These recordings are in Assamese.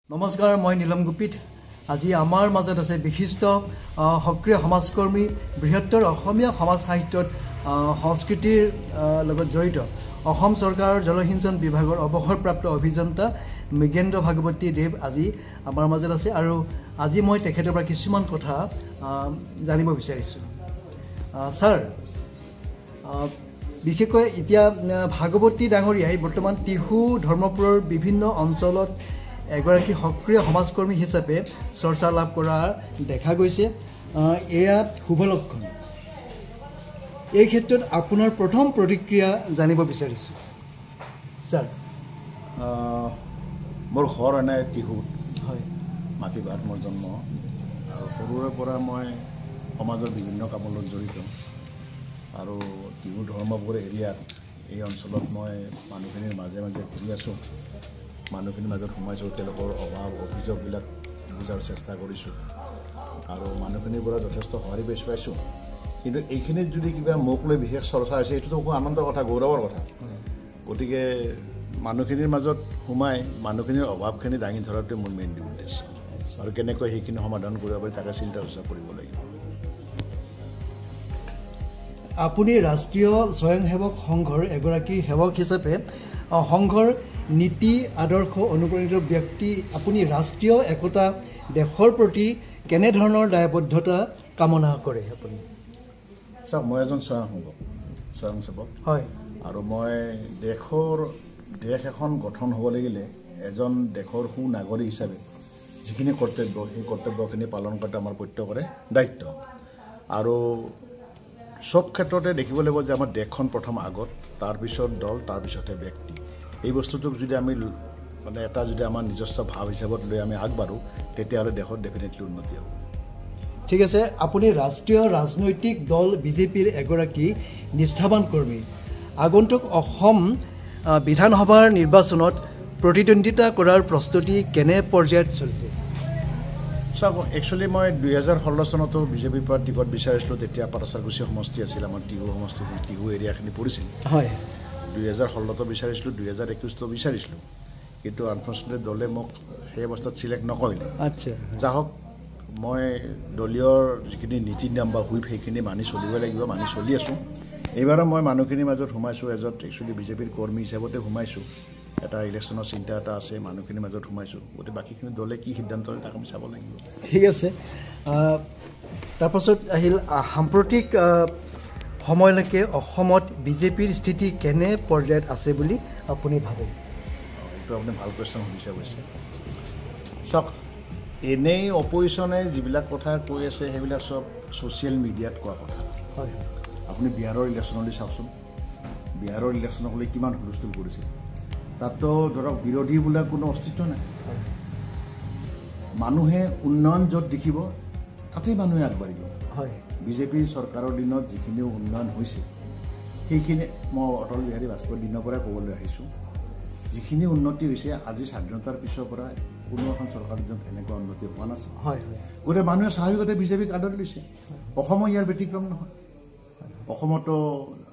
নমস্কাৰ, মই নীলম গোপিত। আজি আমাৰ মাজত আছে বিশিষ্ট সক্ৰিয় সমাজকৰ্মী, বৃহত্তৰ অসমীয়া সমাজ সাহিত্যত সংস্কৃতিৰ লগত জড়িত অসম চৰকাৰৰ জলসিঞ্চন বিভাগৰ অৱসৰপ্ৰাপ্ত অভিযন্তা মৃগেন্দ্ৰ ভাগৱতী দেৱ আজি আমাৰ মাজত আছে আৰু আজি মই তেখেতৰ পৰা কিছুমান কথা জানিব বিচাৰিছোঁ। ছাৰ, বিশেষকৈ এতিয়া ভাগৱতী ডাঙৰীয়াই বৰ্তমান টিহু ধৰ্মপুৰৰ বিভিন্ন অঞ্চলত এগৰাকী সক্ৰিয় সমাজকৰ্মী হিচাপে চৰ্চা লাভ কৰা দেখা গৈছে। এয়া শুভ লক্ষণ। এই ক্ষেত্ৰত আপোনাৰ প্ৰথম প্ৰতিক্ৰিয়া জানিব বিচাৰিছোঁ। ছাৰ, মোৰ ঘৰ এনে টিহুত, হয়, মাটিবাত মোৰ জন্ম আৰু সৰুৰে পৰা মই সমাজৰ বিভিন্ন কামৰ লগত জড়িত আৰু টিহু ধৰ্মপুৰ এৰিয়াত এই অঞ্চলত মই মানুহখিনিৰ মাজে মাজে ঘূৰি আছোঁ, মানুহখিনিৰ মাজত সোমাইছোঁ, তেওঁলোকৰ অভাৱ অভিযোগবিলাক বুজাৰ চেষ্টা কৰিছোঁ আৰু মানুহখিনিৰ পৰা যথেষ্ট সঁহাৰি পাইছোঁ। কিন্তু এইখিনিত যদি কিবা মোক লৈ বিশেষ চৰ্চা হৈছে, এইটোতো খুব আনন্দৰ কথা, গৌৰৱৰ কথা। গতিকে মানুহখিনিৰ মাজত সোমাই মানুহখিনিৰ অভাৱখিনি দাঙি ধৰাটোৱে মোৰ মেইন উদ্দেশ্য আৰু কেনেকৈ সেইখিনি সমাধান কৰিব পাৰি তাকে চিন্তা চৰ্চা কৰিব লাগিব। আপুনি ৰাষ্ট্ৰীয় স্বয়ংসেৱক সংঘৰ এগৰাকী সেৱক হিচাপে সংঘৰ নীতি আদৰ্শ অনুপ্ৰাণিত ব্যক্তি। আপুনি ৰাষ্ট্ৰীয় একতা, দেশৰ প্ৰতি কেনেধৰণৰ দায়বদ্ধতা কামনা কৰে? আপুনি চাওক, মই এজন স্বয়ংসেৱক, হয়, আৰু মই দেশ এখন গঠন হ'ব লাগিলে এজন দেশৰ সুনাগৰিক হিচাপে যিখিনি কৰ্তব্য, সেই কৰ্তব্যখিনি পালন কৰাটো আমাৰ প্ৰত্যেকৰে দায়িত্ব। আৰু চব ক্ষেত্ৰতে দেখিব লাগিব যে আমাৰ দেশখন প্ৰথম আগত, তাৰপিছত দল, তাৰপিছতহে ব্যক্তি। এই বস্তুটোক যদি আমি যদি আমাৰ নিজস্ব ভাৱ হিচাপত লৈ আমি আগবাঢ়োঁ, তেতিয়াহ'লে দেশত ডেফিনেটলি উন্নতি হ'ব। ঠিক আছে। আপুনি ৰাষ্ট্ৰীয় ৰাজনৈতিক দল বিজেপিৰ এগৰাকী নিষ্ঠাৱান কৰ্মী। আগন্তুক অসম বিধানসভাৰ নিৰ্বাচনত প্ৰতিদ্বন্দ্বিতা কৰাৰ প্ৰস্তুতি কেনে পৰ্যায়ত চলিছে? চাওক, একচুৱেলি মই 2016 চনতো বিজেপিৰ পৰা টিকট বিচাৰিছিলোঁ। তেতিয়া পাটাচাৰকুছি সমষ্টি আছিল, আমাৰ টিহু সমষ্টি, টিহু এৰিয়াখিনি পৰিছিল। হয়, 2016তো বিচাৰিছিলোঁ, 2021তো বিচাৰিছিলোঁ, কিন্তু আনফৰ্চুনেটলি দলে মোক সেই অৱস্থাত চিলেক্ট নকৰিলে। আচ্ছা, যা হওক, মই দলীয় যিখিনি নীতি নিয়ম বা হুইপ সেইখিনি মানি চলিব লাগিব, মানি চলি আছোঁ। এইবাৰো মই মানুহখিনিৰ মাজত সোমাইছোঁ, একচুৱেলি বিজেপিৰ কৰ্মী হিচাপতে সোমাইছোঁ। এটা ইলেকশ্যনৰ চিন্তা এটা আছে, মানুহখিনিৰ মাজত সোমাইছোঁ। গতিকে বাকীখিনি দলে কি সিদ্ধান্ত লয় তাক আমি চাব লাগিব। ঠিক আছে। তাৰপাছত আহিল সাম্প্ৰতিক সময়লৈকে অসমত বিজেপিৰ স্থিতি কেনে পৰ্যায়ত আছে বুলি আপুনি ভাবে? এইটো আপুনি ভাল কুৱেশ্যন সুধিছে অৱশ্যে। চাওক, এনেই অপজিশ্যনে যিবিলাক কথা কৈ আছে সেইবিলাক চব ছ'চিয়েল মিডিয়াত কোৱা কথা। হয়, আপুনি বিহাৰৰ ইলেকশ্যনলৈ চাওকচোন, বিহাৰৰ ইলেকশ্যনক লৈ কিমান হুলস্থুল কৰিছিল। তাততো ধৰক বিৰোধী বোলা কোনো অস্তিত্ব নাই। মানুহে উন্নয়ন য'ত দেখিব তাতেই মানুহে আগবাঢ়িব। হয়, বিজেপিৰ চৰকাৰৰ দিনত যিখিনি উন্নয়ন হৈছে সেইখিনি মই অটল বিহাৰী বাজপেয়ীৰ দিনৰ পৰাই ক'বলৈ আহিছোঁ। যিখিনি উন্নতি হৈছে আজি স্বাধীনতাৰ পিছৰ পৰা কোনো এখন চৰকাৰৰ দিনত এনেকুৱা উন্নতি হোৱা নাছিল। হয়, গতিকে মানুহে স্বাভাৱিকতে বিজেপিক আদৰি লৈছে। অসমো ইয়াৰ ব্যতিক্ৰম নহয়। অসমতো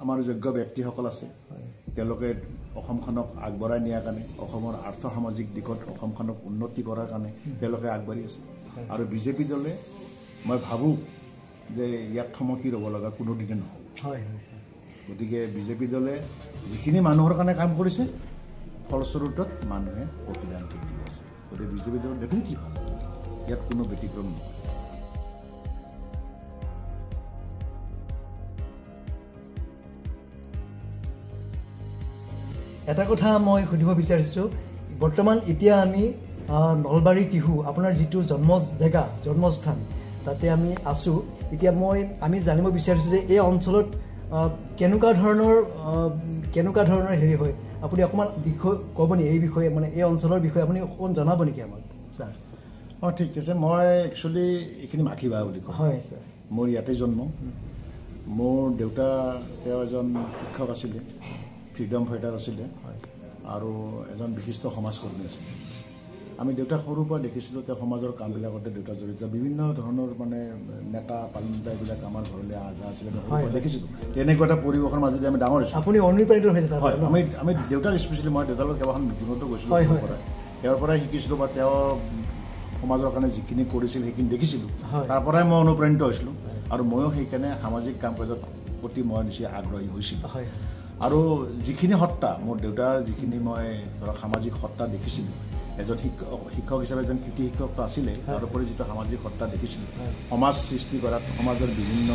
আমাৰ যোগ্য ব্যক্তিসকল আছে, তেওঁলোকে অসমখনক আগবঢ়াই নিয়াৰ কাৰণে, অসমৰ আৰ্থ সামাজিক দিশত অসমখনক উন্নতি কৰাৰ কাৰণে তেওঁলোকে আগবাঢ়ি আছে। আৰু বিজেপি দলে মই ভাবোঁ যে ইয়াত থমকি ৰ'ব লগা কোনো দিনে নহয়। হয়, গতিকে বিজেপি দলে যিখিনি মানুহৰ কাৰণে কাম কৰিছে, ফলস্বৰূপত মানুহে প্ৰতিদান দি আছে। গতিকে বিজেপি দল ডেফিনেটলি ভাল, ইয়াত কোনো ব্যতিক্ৰম নহয়। এটা কথা মই সুধিব বিচাৰিছোঁ, বৰ্তমান এতিয়া আমি নলবাৰী টিহু, আপোনাৰ যিটো জেগা, জন্মস্থান, তাতে আমি আছোঁ। এতিয়া আমি জানিব বিচাৰিছোঁ যে এই অঞ্চলত কেনেকুৱা ধৰণৰ হেৰি হয়, আপুনি অকণমান বিষয় ক'ব নেকি? এই বিষয়ে এই অঞ্চলৰ বিষয়ে আপুনি অকণমান জনাব নেকি আমাক? ছাৰ, ঠিক আছে। মই একচুৱেলি এইখিনি মাখিবা বুলি কওঁ। হয় ছাৰ, মোৰ ইয়াতে জন্ম। মোৰ দেউতা তেওঁ এজন শিক্ষক আছিলে, ফ্ৰীডম ফাইটাৰ আছিলে আৰু এজন বিশিষ্ট সমাজকৰ্মী আছিলে। আমি দেউতাক সৰুৰ পৰা দেখিছিলোঁ, তেওঁ সমাজৰ কামবিলাকতে দেউতা জড়িত। বিভিন্ন ধৰণৰ নেতা পালনেতা এইবিলাক আমাৰ ঘৰলৈ আহা আছিলে, দেখিছিলোঁ। তেনেকুৱা এটা পৰিৱেশৰ মাজতে আমি ডাঙৰ হৈছোঁ। আপুনি অনুপ্ৰাণিত হৈছে? হয়, আমি দেউতাক স্পেচিয়েলি মই দেউতাৰ লগত কেইবাখন মিটিঙতো গৈছিলোঁ। তেওঁৰ পৰাই শিকিছিলোঁ বা তেওঁ সমাজৰ কাৰণে যিখিনি কৰিছিল সেইখিনি দেখিছিলোঁ তাৰ পৰাই মই অনুপ্ৰাণিত হৈছিলোঁ আৰু ময়ো সেইকাৰণে সামাজিক কাম কাজৰ প্ৰতি মই নিশ্চয় আগ্ৰহী হৈছিলোঁ আৰু যিখিনি সত্তা মোৰ দেউতাৰ যিখিনি মই ধৰক সামাজিক সত্তা দেখিছিলোঁ এজন শিক্ষক হিচাপে এজন কৃতি শিক্ষকটো আছিলে তাৰোপৰি যিটো সামাজিক সত্তা দেখিছিলোঁ সমাজ সৃষ্টি কৰাত সমাজৰ বিভিন্ন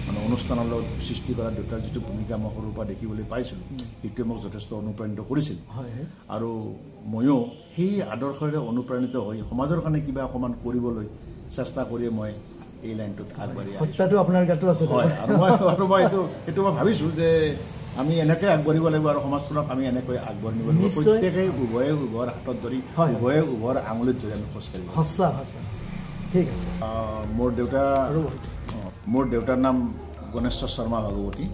মানে অনুষ্ঠানলৈ সৃষ্টি কৰাত দেউতাৰ যিটো ভূমিকা মই সৰুৰ পৰা দেখিবলৈ পাইছিলোঁ সেইটোৱে মোক যথেষ্ট অনুপ্ৰাণিত কৰিছিল আৰু ময়ো সেই আদৰ্শৰে অনুপ্ৰাণিত হৈ সমাজৰ কাৰণে কিবা অকণমান কৰিবলৈ চেষ্টা কৰিয়ে মই এই লাইনটোত আগবাঢ়ি আহিছোঁ আপোনাৰ গাতো আছে হয় আৰু মই এইটো মই ভাবিছোঁ যে আমি এনেকৈ আগবাঢ়িব লাগিব আৰু সমাজখনক আমি এনেকৈ আগবাঢ়ি নিব লাগিব প্ৰত্যেকেই উভয়ে উভয়ৰ হাতত ধৰি উভয়ে উভয়ৰ আঙুলিত ধৰি আমি খোজকাঢ়িব ঠিক আছে মোৰ দেউতাৰ নাম গণেশ্বৰ শৰ্মা ভাগৱতী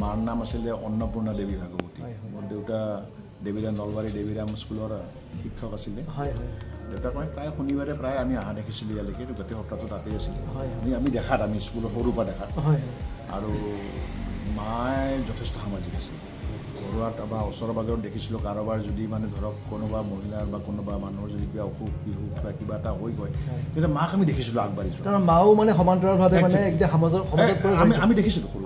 মাৰ নাম আছিলে অন্নপূৰ্ণা দেৱী ভাগৱতী মোৰ দেউতা দেৱীৰাম নলবাৰী দেৱীৰাম স্কুলৰ শিক্ষক আছিলে দেউতাক মই প্ৰায় শনিবাৰে প্ৰায় আমি অহা দেখিছিলোঁ ইয়ালৈকে গোটেই সপ্তাহটো তাতেই আছিলে আমি দেখাত আমি স্কুলৰ সৰুৰ পৰা দেখাত আৰু মায়ে যথেষ্ট সামাজিক আছিল ঘৰুৱাত বা ওচৰৰ পাজৰত দেখিছিলোঁ কাৰোবাৰ যদি মানে ধৰক কোনোবা মহিলাৰ বা কোনোবা মানুহৰ যদি কিবা অসুখ বিসুখ বা কিবা এটা হৈ গৈ তেতিয়া মাক আমি দেখিছিলোঁ আগবাঢ়িছোঁ মাও মানে সমান্তৰালভাৱে আমি দেখিছিলোঁ সৰু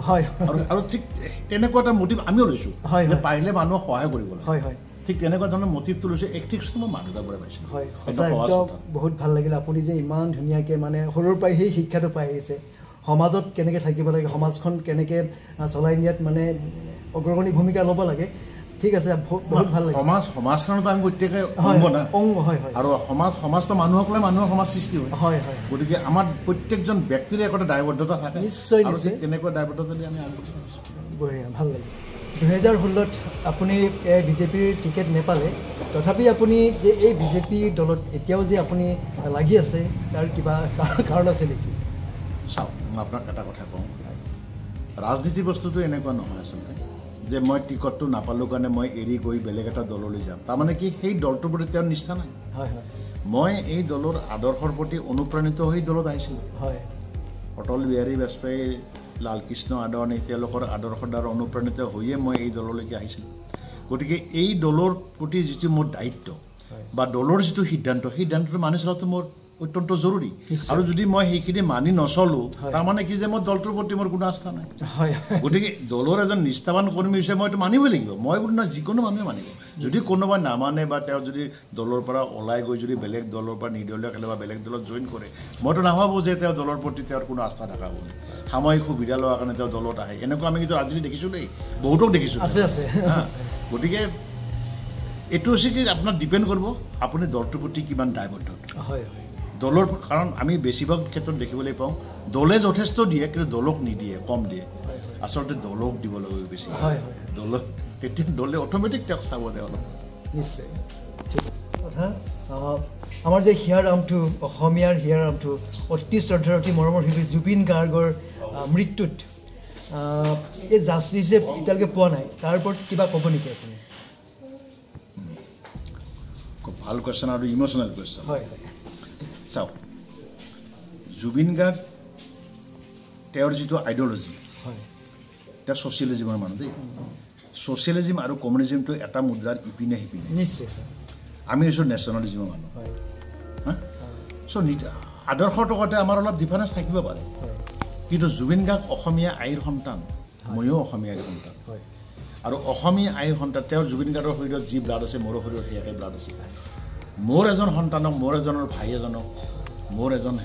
আৰু ঠিক তেনেকুৱা এটা মটিভ আমিও লৈছোঁ যে পাৰিলে মানুহক সহায় কৰিব লাগে ঠিক তেনেকুৱা ধৰণৰ মটিভটো লৈছোঁ একটিক্সটো মই মানুহৰ পৰা পাইছিলোঁ বহুত ভাল লাগিল আপুনি যে ইমান ধুনীয়াকৈ মানে সৰুৰ পৰাই সেই শিক্ষাটো পাই আহিছে সমাজত কেনেকৈ থাকিব লাগে সমাজখন কেনেকৈ চলাই নিয়াত মানে অগ্ৰণী ভূমিকা ল'ব লাগে ঠিক আছে বহুত ভাল লাগে সমাজখনত আমি প্ৰত্যেকে অংগ আৰু সমাজটো মানুহক লৈ মানুহৰ সমাজ সৃষ্টি হয় গতিকে আমাৰ প্ৰত্যেকজন ব্যক্তিৰে একোটা দায়বদ্ধতা থাকে নিশ্চয় তেনেকুৱা দায়বদ্ধতা দি আমি আগবাঢ়ি বঢ়িয়া ভাল লাগে 2016ত আপুনি বিজেপিৰ টিকেট নেপালে তথাপি আপুনি যে এই বিজেপি দলত এতিয়াও যে আপুনি লাগি আছে তাৰ কিবা কাৰণ আছে নেকি চাওক মই আপোনাক এটা কথা কওঁ ৰাজনীতি বস্তুটো এনেকুৱা নহয় আচলতে যে মই টিকটটো নাপালোঁ কাৰণে মই এৰি গৈ বেলেগ এটা দললৈ যাম তাৰমানে কি সেই দলটোৰ প্ৰতি তেওঁৰ নিষ্ঠা নাই মই এই দলৰ আদৰ্শৰ প্ৰতি অনুপ্ৰাণিত হৈ দলত আহিছিলোঁ অটল বিহাৰী বাজপেয়ী লালকৃষ্ণ আদৱানী তেওঁলোকৰ আদৰ্শৰ দ্বাৰা অনুপ্ৰাণিত হৈয়ে মই এই দললৈকে আহিছিলোঁ গতিকে এই দলৰ প্ৰতি যিটো মোৰ দায়িত্ব বা দলৰ যিটো সিদ্ধান্তটো মানি চলাটো মোৰ অত্যন্ত জৰুৰী আৰু যদি মই সেইখিনি মানি নচলোঁ তাৰমানে কি যে মোৰ দলটোৰ প্ৰতি মোৰ কোনো আস্থা নাই গতিকে দলৰ এজন নিষ্ঠাৱান কৰ্মী হিচাপে মইতো মানিবই লাগিব মই বুলি নহয় যিকোনো মানুহে মানিব যদি কোনোবাই নামানে বা তেওঁ যদি দলৰ পৰা ওলাই গৈ যদি বেলেগ দলৰ পৰা নিৰ্দলীয় খেলে বা বেলেগ দলত জইন কৰে মইতো নাভাবোঁ যে তেওঁ দলৰ প্ৰতি তেওঁৰ কোনো আস্থা থকা বুলি সাময়িক সুবিধা লোৱাৰ কাৰণে তেওঁ দলত আহে এনেকুৱা আমি কিন্তু ৰাজনীতি দেখিছোঁ দেই বহুতক দেখিছোঁ গতিকে এইটো হৈছে কি আপোনাক ডিপেণ্ড কৰিব আপুনি দলটোৰ প্ৰতি কিমান দায়বদ্ধ দলৰ কাৰণ আমি বেছিভাগ ক্ষেত্ৰত দেখিবলৈ পাওঁ দলে যথেষ্ট দিয়ে কিন্তু দলক নিদিয়ে কম দিয়ে আচলতে দলক দিব লাগে বেছি দলক তেতিয়া দলে অট'মেটিক তেওঁক চাব দে অলপ নিশ্চয় ঠিক আছে কথা আমাৰ যে হিয়াৰামটো অসমীয়াৰ হিয়াৰামটো অতি শ্ৰদ্ধাৰ অতি মৰমৰ শিল্পী জুবিন গাৰ্গৰ মৃত্যুত এই জাষ্টিছ যে এতিয়ালৈকে পোৱা নাই তাৰ ওপৰত কিবা ক'ব নেকি আপুনি খুব ভাল কুৱেশ্যন আৰু ইম'চনেল কুৱেশ্যন চাওক জুবিন গাৰ্গ তেওঁৰ যিটো আইডিঅ'লজি তেওঁ ছ'চিয়েলিজিমৰ মানুহ দেই ছ'চিয়েলিজিম আৰু কমিউনিজিমটো এটা মুদ্ৰাৰ ইপিনে সিপিনে নিশ্চয় আমি হৈছোঁ নেশ্যনেলিজিমৰ মানুহ চ' আদৰ্শৰ লগতে আমাৰ অলপ ডিফাৰেঞ্চ থাকিব পাৰে কিন্তু জুবিন গাৰ্গ অসমীয়া আইৰ সন্তান ময়ো অসমীয়া আইৰ সন্তান আৰু অসমীয়া আইৰ সন্তান তেওঁৰ জুবিন গাৰ্গৰ শৰীৰত যি ব্লাড আছে মোৰো শৰীৰত সেই একে ব্লাড আছে মোৰ এজন সন্তানক মোৰ এজনৰ ভাই এজনক মোৰ এজন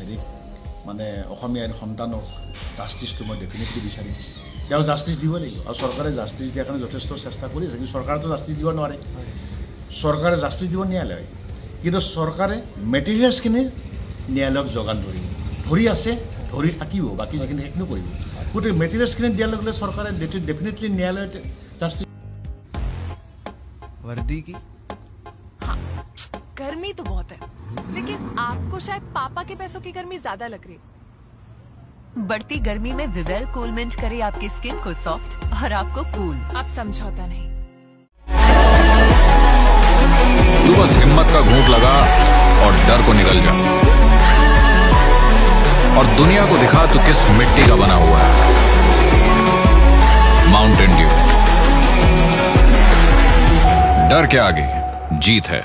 মানে অসমীয়াৰ সন্তানক জাষ্টিছটো মই ডেফিনেটলি বিচাৰিম তেওঁ জাষ্টিছ দিব লাগিব আৰু চৰকাৰে জাষ্টিছ দিয়াৰ কাৰণে যথেষ্ট চেষ্টা কৰি আছে কিন্তু চৰকাৰেতো জাষ্টিছ দিব নোৱাৰে চৰকাৰে জাষ্টিছ দিব ন্যায়ালয় কিন্তু চৰকাৰে মেটেৰিয়েলছখিনি ন্যায়ালয়ক যোগান ধৰি আছে ধৰি থাকিব বাকী যিখিনি সেইখিনিও কৰিব গতিকে মেটেৰিয়েলছখিনি দিয়াৰ লগে লগে চৰকাৰে ডেফিনেটলি ন্যায়ালয়ত জাষ্টিছ वर्दी की गर्मी तो बहुत है लेकिन आपको शायद पापा के पैसों की गर्मी ज्यादा लग रही है बढ़ती गर्मी में विवेल कूल मिंट करे आपकी स्किन को सॉफ्ट और आपको कूल अब समझौता नहीं तू बस हिम्मत का घूंट लगा और डर को निकल जा और दुनिया को दिखा तू किस मिट्टी का बना हुआ है माउंटेन ड्यू डर के आगे जीत है।